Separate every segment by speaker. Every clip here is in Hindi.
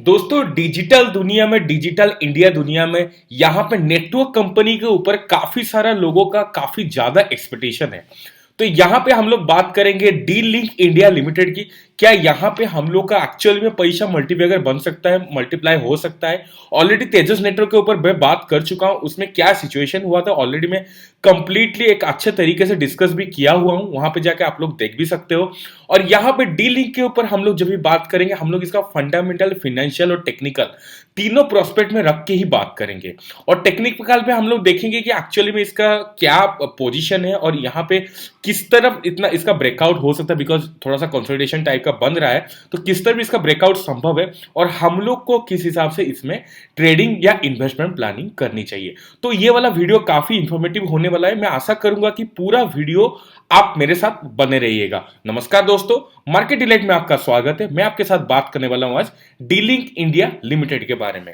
Speaker 1: दोस्तों डिजिटल दुनिया में डिजिटल इंडिया दुनिया में यहाँ पे नेटवर्क कंपनी के ऊपर काफी सारा लोगों का काफी ज्यादा एक्सपेक्टेशन है। तो यहाँ पे हम लोग बात करेंगे डी लिंक इंडिया लिमिटेड की। क्या यहाँ पे हम लोग का एक्चुअल में पैसा मल्टीप्लायर बन सकता है, मल्टीप्लाई हो सकता है? ऑलरेडी तेजस नेटवर्क के ऊपर मैं बात कर चुका हूँ, उसमें क्या सिचुएशन हुआ था ऑलरेडी मैं कंप्लीटली एक अच्छे तरीके से डिस्कस भी किया हुआ हूँ, वहां पे जाके आप लोग देख भी सकते हो। और यहाँ पे डी लिंक के ऊपर हम लोग जब भी बात करेंगे, हम लोग इसका फंडामेंटल, फाइनेंशियल और टेक्निकल तीनों प्रोस्पेक्ट में रख के ही बात करेंगे। और टेक्निकल पे हम लोग देखेंगे कि एक्चुअली में इसका क्या पोजीशन है और यहाँ पे किस तरफ इतना इसका ब्रेकआउट हो सकता है, बिकॉज थोड़ा सा कंसोलिडेशन टाइप का बन रहा है, तो किस तरफ इसका ब्रेकआउट संभव है और हम लोग को किस हिसाब से इसमें ट्रेडिंग या इन्वेस्टमेंट प्लानिंग करनी चाहिए। तो ये वाला वीडियो काफी इंफॉर्मेटिव होने वाला है। मैं आशा करूंगा कि पूरा वीडियो आप मेरे साथ बने रहिएगा। नमस्कार दोस्तों, मार्केट डिलाइट में आपका स्वागत है। मैं आपके साथ बात करने वाला हूं आज डी लिंक इंडिया लिमिटेड के बारे में।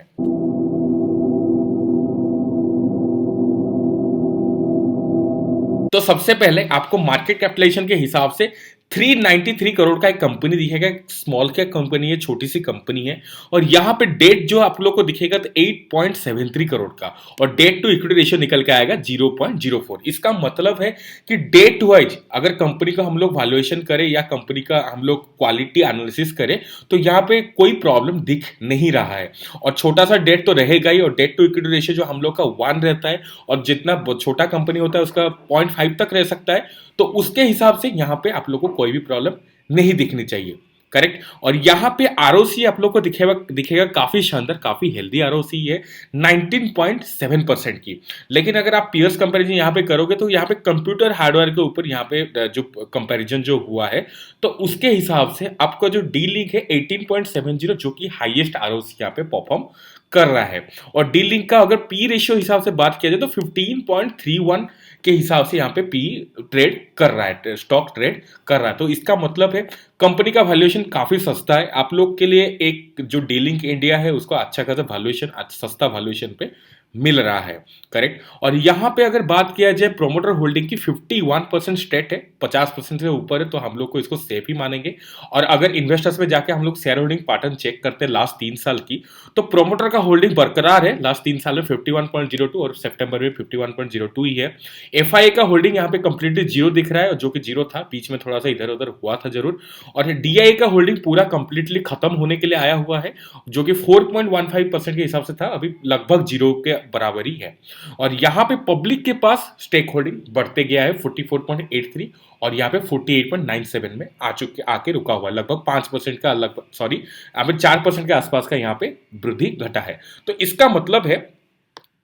Speaker 1: तो सबसे पहले आपको मार्केट कैपिटलाइजेशन के हिसाब से 393 करोड़ का एक कंपनी दिखेगा। स्मॉल कैप कंपनी है, छोटी सी कंपनी है। और यहां पे डेट जो आप लोग को दिखेगा तो 8.73 करोड़ का, और डेट टू इक्विटी रेशियो निकल के आएगा 0.04। इसका मतलब है कि डेट वाइज अगर कंपनी का हम लोग वैल्यूएशन करें या कंपनी का हम लोग क्वालिटी एनालिसिस करें तो यहाँ पे कोई प्रॉब्लम दिख नहीं रहा है। और छोटा सा डेट तो रहेगा ही, और डेट टू इक्विटी रेशियो जो हम लोग का 1 रहता है, और जितना छोटा कंपनी होता है उसका 0.5 तक रह सकता है। तो उसके हिसाब से यहाँ पे आप लोग को कोई भी प्रॉब्लम नहीं दिखनी चाहिए, करेक्ट। और यहाँ पे आरओसी आप लोग को दिखेगा काफी शानदार, काफी हेल्दी आरओसी है 19.7% की। लेकिन अगर आप पीयर्स कंपैरिजन यहाँ पे करोगे तो यहाँ पे कंप्यूटर हार्डवेयर के ऊपर यहाँ पे जो कंपैरिजन जो हुआ है, तो उसके हिसाब से आपका जो डी लिंक है 18.70, जो कि हाईएस्ट आरओसी यहाँ पे परफॉर्म कर रहा है। और डी लिंक का अगर पी रेशियो हिसाब से बात किया जाए तो 15.31 के हिसाब से यहाँ पे पी ट्रेड कर रहा है, स्टॉक ट्रेड कर रहा है। तो इसका मतलब है कंपनी का वैल्यूएशन काफी सस्ता है। आप लोग के लिए एक जो डी लिंक इंडिया है उसका अच्छा खासा वैल्यूएशन, सस्ता वैल्यूएशन पे मिल रहा है, करेक्ट। और यहाँ पे अगर बात किया जाए प्रोमोटर होल्डिंग की 51% स्टेट है, 50% से ऊपर है, तो हम लोग को इसको सेफ ही मानेंगे। और अगर इन्वेस्टर्स में जाके हम लोग शेयर होल्डिंग पैटर्न चेक करते हैं लास्ट 3 साल की, तो प्रोमोटर का होल्डिंग बरकरार है लास्ट 3 साल में 51.02, और सितंबर में 51.02 ही है। एफआईए का होल्डिंग यहाँ पे कंप्लीटली जीरो दिख रहा है, जो कि जीरो था, बीच में थोड़ा सा इधर उधर हुआ था जरूर। और डीआई का होल्डिंग पूरा कंप्लीटली खत्म होने के लिए आया हुआ है, जो कि 4.15% के हिसाब से था, अभी लगभग जीरो के बराबर ही है। और यहाँ पे पब्लिक के पास स्टेक होल्डिंग बढ़ते गया है 44.83, और यहाँ पे 48.97 में आके रुका हुआ है। लगभग 5% का, लगभग सॉरी यहाँ पे 4% के आसपास का यहाँ पे वृद्धि घटा है। तो इसका मतलब है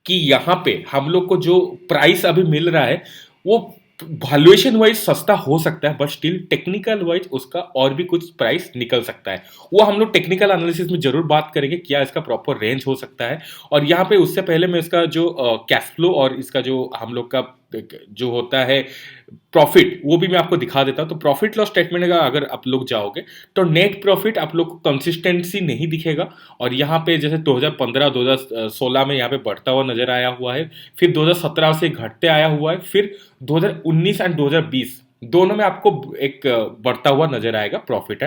Speaker 1: कि यहाँ पे हम लोग को जो प्राइस अभी मिल रहा है वो वैल्यूएशन वाइज सस्ता हो सकता है, बट स्टिल टेक्निकल वाइज उसका और भी कुछ प्राइस निकल सकता है। वो हम लोग टेक्निकल एनालिसिस में जरूर बात करेंगे, क्या इसका प्रॉपर रेंज हो सकता है। और यहाँ पे उससे पहले मैं इसका जो कैश फ्लो और इसका जो हम लोग का जो होता है प्रॉफिट, वो भी मैं आपको दिखा देता हूं। तो प्रॉफिट लॉस स्टेटमेंट का अगर आप लोग जाओगे तो नेट प्रॉफिट आप लोग को कंसिस्टेंसी नहीं दिखेगा। और यहाँ पे जैसे 2015 2016 में यहाँ पे बढ़ता हुआ नजर आया हुआ है, फिर 2017 से घटते आया हुआ है, फिर 2019 एंड 2020 दोनों में आपको एक बढ़ता हुआ नजर आएगा प्रॉफिट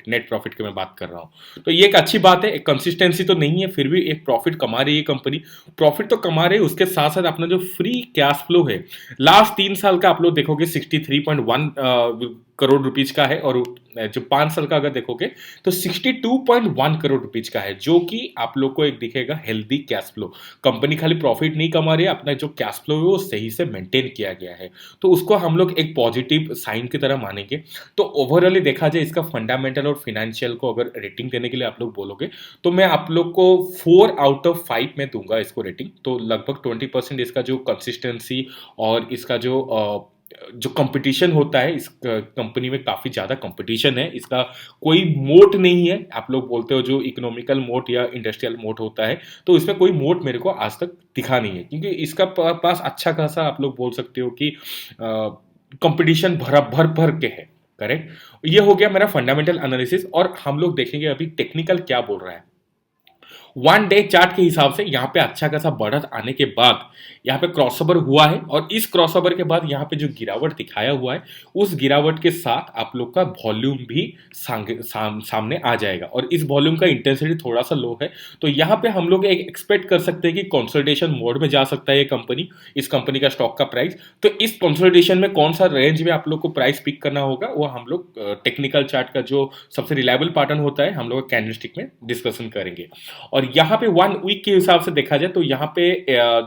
Speaker 1: नेट प्रॉफिट की मैं बात कर रहा हूं। तो ये एक अच्छी बात है, एक कंसिस्टेंसी तो नहीं है, फिर भी एक प्रॉफिट कमा रही है कंपनी। प्रॉफिट तो कमा रही है, उसके साथ साथ अपना जो फ्री कैश फ्लो है लास्ट 3 साल का आप लोग देखोगे 63.1 करोड़ रुपीज का है, और जो 5 साल का अगर देखोगे तो 62.1 करोड़ रुपीज का है, जो कि आप लोग को एक दिखेगा हेल्दी कैश फ्लो। कंपनी खाली प्रॉफिट नहीं कमा रही है, अपना जो कैश फ्लो है वो सही से मेंटेन किया गया है, तो उसको हम लोग एक पॉजिटिव साइन की तरह मानेंगे। तो ओवरऑली देखा जाए इसका फंडामेंटल और फाइनेंशियल को अगर रेटिंग देने के लिए आप लोग बोलोगे तो मैं आप लोग को 4 आउट ऑफ 5 में दूंगा इसको रेटिंग। तो लगभग 20% इसका जो कंसिस्टेंसी और इसका जो कंपटीशन होता है, इस कंपनी में काफी ज्यादा कंपटीशन है, इसका कोई मोट नहीं है। आप लोग बोलते हो जो इकोनॉमिकल मोट या इंडस्ट्रियल मोट होता है, तो इसमें कोई मोट मेरे को आज तक दिखा नहीं है, क्योंकि इसका पास अच्छा खासा आप लोग बोल सकते हो कि कंपटीशन भर के है, करेक्ट। ये हो गया मेरा फंडामेंटल एनालिसिस। और हम लोग देखेंगे अभी टेक्निकल क्या बोल रहा है। वन डे चार्ट के हिसाब से यहाँ पे अच्छा खासा बढ़त आने के बाद यहाँ पे क्रॉसओवर हुआ है, और इस क्रॉसओवर के बाद यहाँ पे जो गिरावट दिखाया हुआ है उस गिरावट के साथ आप लोग का वॉल्यूम भी सामने आ जाएगा, और इस वॉल्यूम का इंटेंसिटी थोड़ा सा लो है। तो यहाँ पे हम लोग एक एक्सपेक्ट कर सकते हैं कि कंसोलिडेशन मोड में जा सकता है ये कंपनी, इस कंपनी का स्टॉक का प्राइस। तो इस कंसोलिडेशन में कौन सा रेंज में आप लोग को प्राइस पिक करना होगा वो हम लोग टेक्निकल चार्ट का जो सबसे रिलायबल पैटर्न होता है हम लोग कैंडलस्टिक में डिस्कशन करेंगे। और यहाँ पे 1 वीक के हिसाब से देखा जाए तो यहाँ पे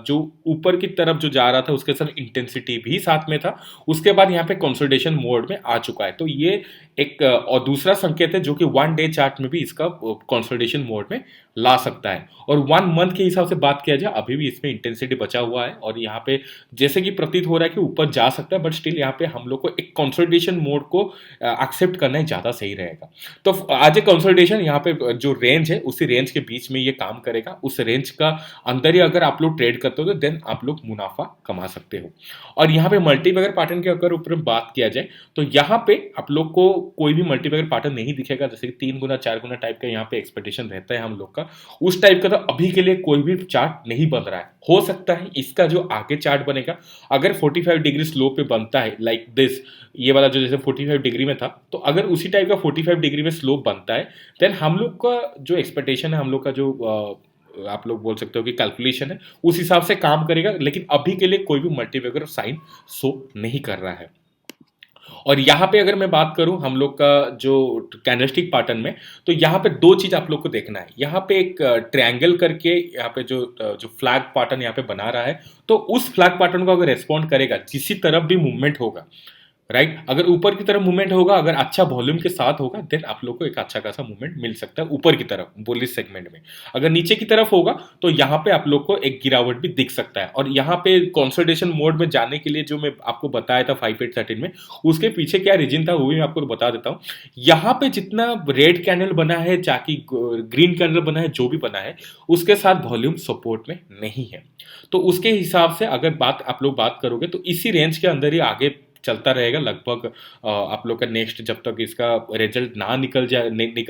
Speaker 1: जो ऊपर की तरफ जो जा रहा था उसके साथ इंटेंसिटी भी साथ में था, उसके बाद यहाँ पे कंसोलिडेशन मोड में आ चुका है। तो ये एक और दूसरा संकेत है जो कि 1 डे चार्ट में भी इसका कंसोलिडेशन मोड में ला सकता है। और 1 मंथ के हिसाब से बात किया जाए अभी भी इसमें इंटेंसिटी बचा हुआ है, और यहाँ पे जैसे कि प्रतीत हो रहा है कि ऊपर जा सकता है, बट स्टिल यहाँ पे हम लोग को एक कंसोलिडेशन मोड को एक्सेप्ट करना ही ज़्यादा सही रहेगा। तो आज ए कंसोलिडेशन यहाँ पे जो रेंज है उसी रेंज के बीच में ये काम करेगा, उस रेंज का अंदर ही अगर आप लोग ट्रेड करते हो तो देन आप लोग मुनाफा कमा सकते हो। और यहाँ पे मल्टीबैगर पैटर्न के अगर ऊपर बात किया जाए तो यहाँ पे आप लोग को कोई भी मल्टीबैगर पैटर्न नहीं दिखेगा, जैसे कि 3 गुना 4 गुना टाइप का यहाँ पे एक्सपेक्टेशन रहता है हम लोग का, उस टाइप का तो अभी के लिए कोई भी चार्ट नहीं बन रहा है। हो सकता है इसका जो आगे चार्ट बनेगा अगर 45 डिग्री स्लो पे बनता है लाइक दिस, ये वाला जो जैसे 45 डिग्री में था, तो अगर उसी टाइप का 45 डिग्री में स्लोप बनता है देन हम लोग का जो एक्सपेक्टेशन है, हम लोग का जो आप लोग बोल सकते हो कि कैलकुलेशन है, उस हिसाब से काम करेगा। लेकिन अभी के लिए कोई भी मल्टीबैगर साइन शो नहीं कर रहा है। और यहाँ पे अगर मैं बात करूँ हम लोग का जो कैंडलस्टिक पैटर्न में, तो यहाँ पे दो चीज आप लोग को देखना है। यहाँ पे एक ट्रायंगल करके यहाँ पे जो फ्लैग पैटर्न यहाँ पे बना रहा है, तो उस फ्लैग पैटर्न को अगर रेस्पॉन्ड करेगा जिसी तरफ भी मूवमेंट होगा, राइट, अगर ऊपर की तरफ मूवमेंट होगा, अगर अच्छा वॉल्यूम के साथ होगा देन आप लोग को एक अच्छा खासा मूवमेंट मिल सकता है ऊपर की तरफ बुलिश सेगमेंट में। अगर नीचे की तरफ होगा तो यहाँ पे आप लोग को एक गिरावट भी दिख सकता है। और यहाँ पे कंसोलिडेशन मोड में जाने के लिए जो मैं आपको बताया था 5813 में, उसके पीछे क्या रीजन था वो भी मैं आपको बता देता हूँ। यहाँ पे जितना रेड कैंडल बना है चाहे ग्रीन कैंडल बना है, जो भी बना है उसके साथ वॉल्यूम सपोर्ट में नहीं है। तो उसके हिसाब से अगर आप लोग बात करोगे तो इसी रेंज के अंदर ही आगे चलता रहेगा लगभग। आप लोग का नेक्स्ट जब तक इसका रिजल्ट ना निकल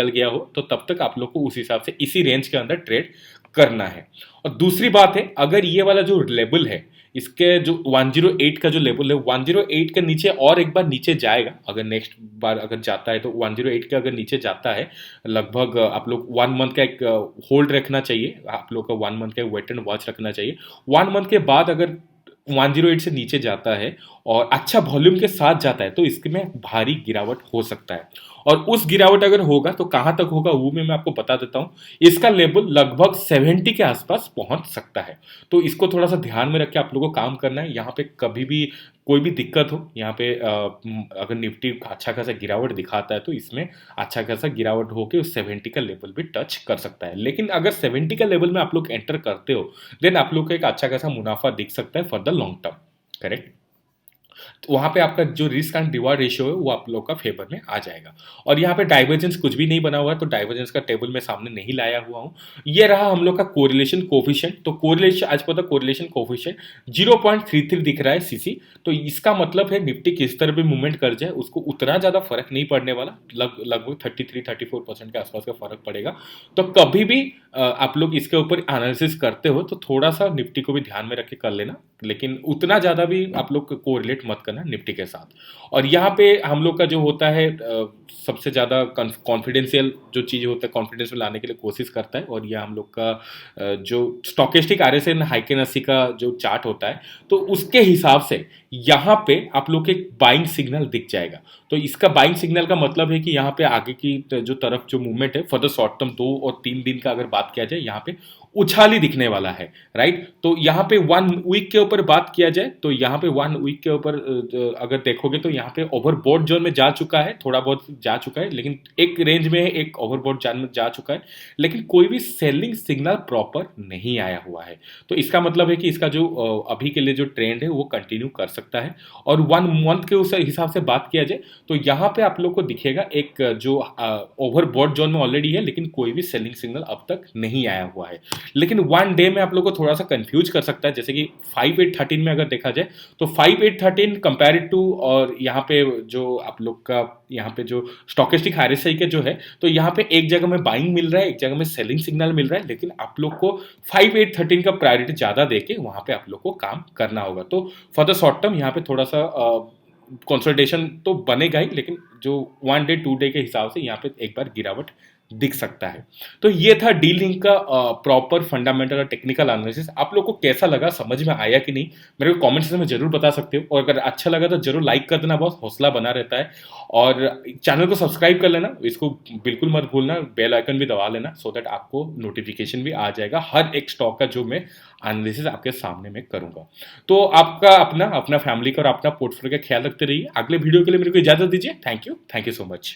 Speaker 1: गया हो तो तब तक आप लोग को उस हिसाब से इसी रेंज के अंदर ट्रेड करना है। और दूसरी बात है, अगर ये वाला जो लेवल है इसके जो 108 का जो लेवल है, 108 के नीचे और एक बार नीचे जाएगा, अगर नेक्स्ट बार अगर जाता है तो 108 के अगर नीचे जाता है लगभग आप लोग 1 मंथ का एक होल्ड रखना चाहिए, आप लोग का 1 मंथ का वेट एंड वॉच रखना चाहिए। 1 मंथ के बाद अगर 108 से नीचे जाता है और अच्छा वॉल्यूम के साथ जाता है तो इसमें भारी गिरावट हो सकता है। और उस गिरावट अगर होगा तो कहां तक होगा वो मैं आपको बता देता हूं। इसका लेवल लगभग 70 के आसपास पहुंच सकता है। तो इसको थोड़ा सा ध्यान में रख के आप लोगों को काम करना है। यहाँ पे कभी भी कोई भी दिक्कत हो, यहाँ पे अगर निफ्टी अच्छा खासा गिरावट दिखाता है तो इसमें अच्छा खासा गिरावट होकर उस 70 का लेवल भी टच कर सकता है। लेकिन अगर 70 का लेवल में आप लोग एंटर करते हो देन आप लोग को एक अच्छा खासा मुनाफा दिख सकता है for the long term, correct. तो वहां पे आपका जो रिस्क एंड रिवार्ड रेशियो है वो आप लोग का फेवर में आ जाएगा। और यहाँ पे डाइवर्जेंस कुछ भी नहीं बना हुआ है, तो डाइवर्जेंस का टेबल मैं सामने नहीं लाया हुआ हूँ। ये रहा हम लोग का कोरिलेशन कोफिशिएंट। तो कोरिलेशन आज पर कोरिलेशन कोफिशिएंट 0.33 दिख रहा है सीसी। तो इसका मतलब है निफ्टी किस तरह भी मूवमेंट कर जाए उसको उतना ज्यादा फर्क नहीं पड़ने वाला, लगभग 33-34% के आसपास का फर्क पड़ेगा। तो कभी भी आप लोग इसके ऊपर एनालिसिस करते हो तो थोड़ा सा निफ्टी को भी ध्यान में रख के कर लेना, लेकिन उतना ज्यादा भी आप लोग कोरिलेट मत करना निफ्टी के साथ। और यहाँ पे हम लोग का जो होता है सबसे ज़्यादा कॉन्फिडेंशियल जो चीज़ होता है कॉन्फिडेंस में लाने के लिए कोशिश करता है, और यह हम लोग का जो स्टॉकेस्टिक RSI हाइकेन 80 का जो चार्ट होता है तो उसके हिसाब से यहाँ पे आप लोग के बाइंग सिग्नल दिख जाएगा। तो इसका बाइंग सिग्नल का मतलब है कि यहाँ पे आगे की जो तरफ जो मूवमेंट है फॉर द शॉर्ट टर्म 2 और 3 दिन का अगर बात किया जाए यहाँ पे उछाली दिखने वाला है, राइट। तो यहाँ पे 1 वीक के ऊपर बात किया जाए तो यहाँ पे 1 वीक के ऊपर अगर देखोगे तो यहाँ पे ओवरबॉट जोन में जा चुका है, थोड़ा बहुत जा चुका है, लेकिन एक रेंज में एक ओवरबॉट जोन में जा चुका है, लेकिन कोई भी सेलिंग सिग्नल प्रॉपर नहीं आया हुआ है। तो इसका मतलब है कि इसका जो अभी के लिए जो ट्रेंड है वो कंटिन्यू कर सकता है। और 1 मंथ के उस हिसाब से बात किया जाए तो यहाँ पे आप लोग को दिखेगा एक जो ओवरबॉट जोन में ऑलरेडी है, लेकिन कोई भी सेलिंग सिग्नल अब तक नहीं आया हुआ है। लेकिन वन डे में आप लोग को थोड़ा सा कंफ्यूज कर सकता है। जैसे कि 5813 में अगर देखा जाए तो 5813 कंपेयर्ड टू, और यहाँ पे जो आप लोग का यहाँ पे जो स्टॉकेस्टिक आरएसआई के जो है, तो यहाँ पे एक जगह में बाइंग मिल रहा है, एक जगह में सेलिंग सिग्नल मिल रहा है, लेकिन आप लोग को 5813 का प्रायोरिटी ज़्यादा देके वहाँ पे आप लोग को काम करना होगा। तो फॉर द शॉर्ट टर्म यहाँ पे थोड़ा सा कंसोलिडेशन तो बनेगा ही, लेकिन जो वन डे टू डे के हिसाब से यहाँ पे एक बार गिरावट दिख सकता है। तो ये था डी लिंक का प्रॉपर फंडामेंटल और टेक्निकल एनालिसिस। आप लोग को कैसा लगा, समझ में आया कि नहीं, मेरे को कमेंट सेक्शन में जरूर बता सकते हो। और अगर अच्छा लगा तो जरूर लाइक कर देना, बहुत हौसला बना रहता है। और चैनल को सब्सक्राइब कर लेना, इसको बिल्कुल मत भूलना, बेल आइकन भी दबा लेना, सो दैट आपको नोटिफिकेशन भी आ जाएगा हर एक स्टॉक का जो मैं एनालिसिस आपके सामने में करूंगा। तो आपका अपना अपना फैमिली का और अपना पोर्टफोलियो का ख्याल रखते रहिए। अगले वीडियो के लिए मेरे को इजाजत दीजिए। Thank you so much.